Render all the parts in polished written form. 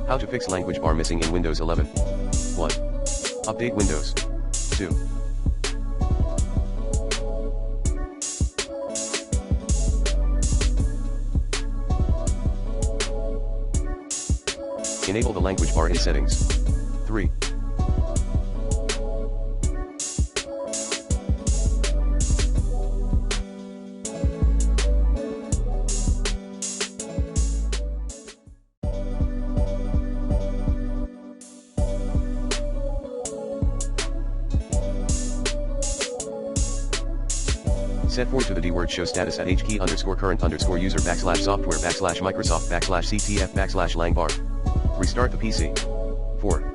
How to fix language bar missing in Windows 11. 1. Update Windows. 2. Enable the language bar in settings. 3. Set forward to the D-word show status at hkey_current_user /software/Microsoft/CTF/lang bar. Restart the PC. 4.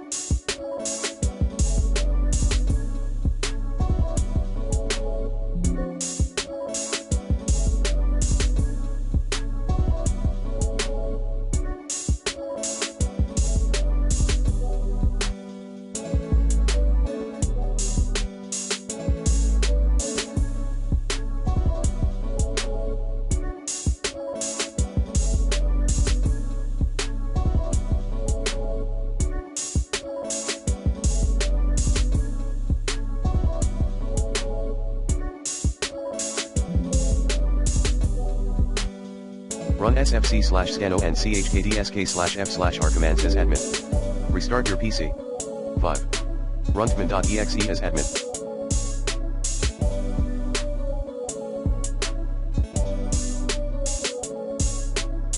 Run sfc/scanno and chkdsk/f/r commands as admin. Restart your PC. 5. Run tman.exe as admin.